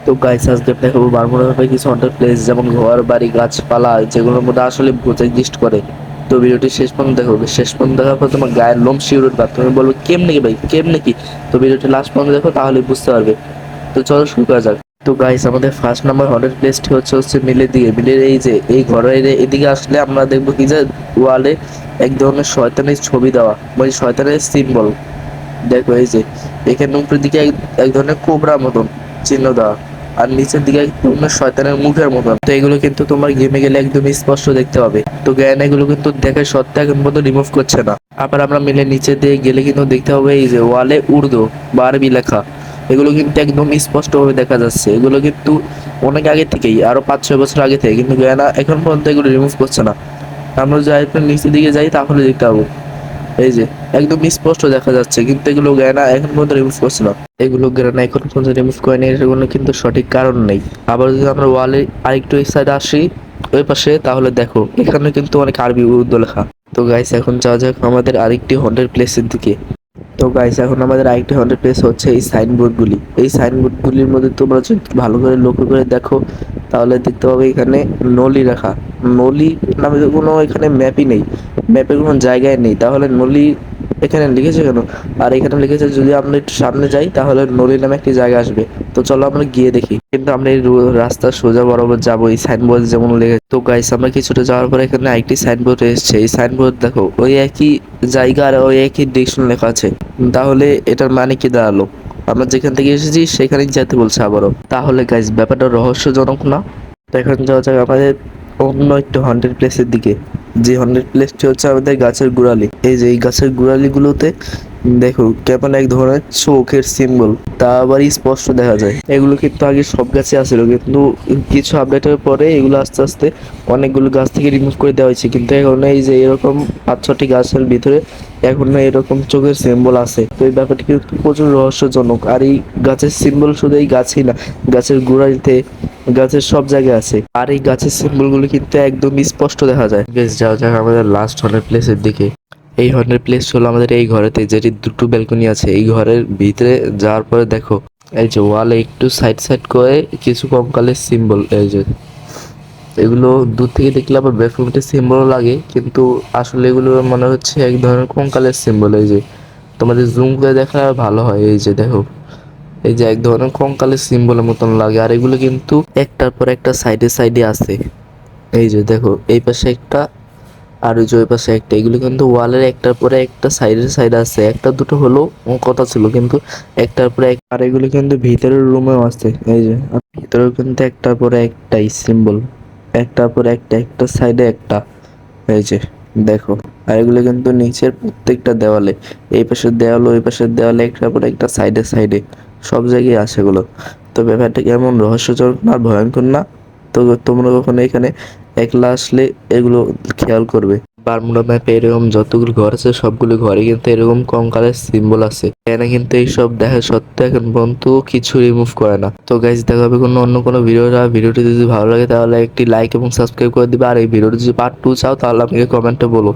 তো গাইস আজকে দেখাবো বারমুডা ম্যাপে কিছু হন্টেড প্লেস যেমন ঘর বাড়ি গাছপালা যেগুলোর মধ্যে আসলে ভূত এক্সিস্ট করে। তো ভিডিওটি শেষ পর্যন্ত দেখো, শেষ পর্যন্ত দেখার পর তোমার গায়ের লোম শিউরে উঠবে, তুমি বলবো কেমনে কি ভাই কেমনে কি। তো ভিডিওটি লাস্ট পর্যন্ত দেখো, তাহলে বুঝতে পারবে। তো চলো শুরু করা যাক। তো গাইস আমাদের ফার্স্ট নাম্বার হন্টেড প্লেসটি হচ্ছে মিলের দিকে। মিলের এই যে এই ঘরের এদিকে আসলে আমরা দেখবো কি যে ওয়ালে এক ধরনের শয়তানের ছবি দেওয়া, মানে শয়তানের সিম্বল। দেখো এই যে এখানে উপরের দিকে এক ধরনের কোবরা মতন চিহ্ন দেওয়া, আর নিচের দিকে এক ধরনের শয়তানের মুখের মতন। তো এগুলো কিন্তু তোমার গেমে গেলে একদম স্পষ্ট দেখতে পাবে। তো জ্ঞান এগুলো কিন্তু দেখে সত্ত্বে এখন পর্যন্ত রিমুভ করছে না। আবার আমরা মিলে নিচে দিয়ে গেলে কিন্তু দেখতে হবে এই যে ওয়ালে উর্দু বা আরবি লেখা, এগুলো কিন্তু একদম স্পষ্টভাবে দেখা যাচ্ছে। এগুলো কিন্তু অনেক আগে থেকেই, আরো 5-6 বছর আগে থেকে, কিন্তু জ্ঞানা এখন পর্যন্ত এগুলো রিমুভ করছে না। আমরা যাই নিচের দিকে যাই তাহলে দেখতে পাবো এই যে একদম স্পষ্ট দেখা যাচ্ছে, কিন্তু এগুলো গ্যানা এখন পর্যন্ত রিমুভ করছে না। এগুলো গ্যানা এখন পর্যন্ত রিমুভ করেনি, এর কোনো কিন্তু সঠিক কারণ নেই। আবার যদি আমরা ওয়ালে আরেকটু এই সাইডে আসি ওই পাশে, তাহলে দেখো এখানে কিন্তু অনেক আরবি উর্দু লেখা। তো গাইস এখন যাওয়া যাক আমাদের আরেকটি হন্টেড প্লেসের দিকে। তো গাইস এখন আমাদের আরেকটি হন্টেড প্লেস হচ্ছে এই সাইনবোর্ডগুলি। এই সাইনবোর্ডগুলির মধ্যে তোমরা যদি ভালো করে লক্ষ্য করে দেখো তাহলে দেখতে পাবে এখানে নলি রাখা। নলি নামে কোনো এখানে ম্যাপই নেই, ম্যাপের কোনো জায়গায় নেই, তাহলে নলি এখানে লিখেছে কেন? আর এখানে লিখেছে যদি আমরা একটু সামনে যাই তাহলে নলি নামে একটি জায়গা আসবে। তো চলো আমরা গিয়ে দেখি। কিন্তু আমরা এই রাস্তার সোজা বরাবর যাবো এই সাইনবোর্ড যেমন লেগে। তো গাইস আমরা কিছুটা যাওয়ার পরে এখানে আরেকটি সাইনবোর্ড এসেছে। এই সাইনবোর্ড দেখো ওই একই জায়গা আর ওই একই ডিরেকশন লেখা আছে। তাহলে এটার মানে কি দাঁড়ালো? আমরা যেখান থেকে এসেছি সেখানেই যেতে বলছে আবারও। তাহলে গাইস ব্যাপারটা রহস্যজনক না? তো এখন যাওয়া যাক আমাদের অন্য একটু হন্টেড প্লেসের দিকে। যে হন্টেড প্লেসটি হচ্ছে আমাদের গাছের গোড়ালি। এই যে এই গাছের গোড়ালিগুলোতে দেখো কেমন এক ধরনের চোখের সিম্বল, তা আবার স্পষ্ট দেখা যায়। এগুলো কিন্তু আগে সব গাছে আসছিল, কিন্তু কিছু আপডেটের পরে এগুলো আস্তে আস্তে অনেকগুলো গাছ থেকে রিমুভ করে দেওয়া হয়েছে। কিন্তু এখন এই যে এরকম 5-6টি গাছের ভিতরে এখন এরকম চোখের সিম্বল আছে। তো এই ব্যাপারটি কিন্তু প্রচুর রহস্যজনক। আর এই গাছের সিম্বল শুধু এই গাছই না, গাছের গোড়ালিতে, গাছের সব জায়গায় আছে। আর এই গাছের সিম্বলগুলো কিন্তু একদম স্পষ্ট দেখা যায়। বেশ যাওয়া যাক আমাদের লাস্ট হন্টেড প্লেসের দিকে। এই হন্টেড প্লেস হলো আমাদের এই ঘরেতে, যেটি দুটো ব্যালকনি আছে। এই ঘরের ভিতরে যাওয়ার পরে দেখো এই যে ওয়ালে একটু সাইড সাইড করে কিছু কঙ্কালের সিম্বল। এই যে এগুলো দূর থেকে দেখলে আবার ব্যালকনিতে সিম্বল লাগে, কিন্তু আসলে এগুলো মনে হচ্ছে এক ধরনের কঙ্কালের সিম্বল। এই যে তোমাদের জুম করে দেখা ভালো হয়, এই যে দেখো এই যে এক ধরনের কঙ্কালের সিম্বলের মতন লাগে। আর এগুলো কিন্তু একটার পর একটা সাইডে সাইডে আছে। এই যে দেখো এই পাশে একটা আর ওই যে ওই পাশে একটা, এগুলো কিন্তু ওয়ালের একটার পরে একটা সাইডে সাইড আছে। একটা দুটো হলো কথা ছিল, কিন্তু একটার পরে এক। আর এগুলো কিন্তু ভিতরের রুমেও আছে। এই যে আর ভিতরেও কিন্তু একটার পরে একটাই সিম্বল, একটার পর একটা, একটা সাইডে একটা। এই যে দেখো, আর এগুলো কিন্তু নিচের প্রত্যেকটা দেওয়ালে, এই পাশের দেওয়াল ওই পাশের দেওয়ালে একটার পর একটা সাইডে সাইডে সব জায়গায় আছে এগুলো। তো ব্যাপারটা কেমন রহস্যজনক না, ভয়ঙ্কর না? তো তোমরা কখনো এখানে একলা আসলে এগুলো খেয়াল করবে। বারমুডা ম্যাপে এরকম যতগুলো ঘর আছে সবগুলো ঘরে কিন্তু এরকম কঙ্কালের সিম্বল আছে। এখানে কিন্তু এইসব দেখা সত্ত্বেও এখন পর্যন্ত কিছু রিমুভ করে না। তো গাইজ দেখা হবে অন্য কোনো ভিডিওটি যদি ভালো লাগে তাহলে একটি লাইক এবং সাবস্ক্রাইব করে দিবে। আর এই ভিডিওটি যদি পার্ট 2 চাও তাহলে আমাকে কমেন্টে বলো।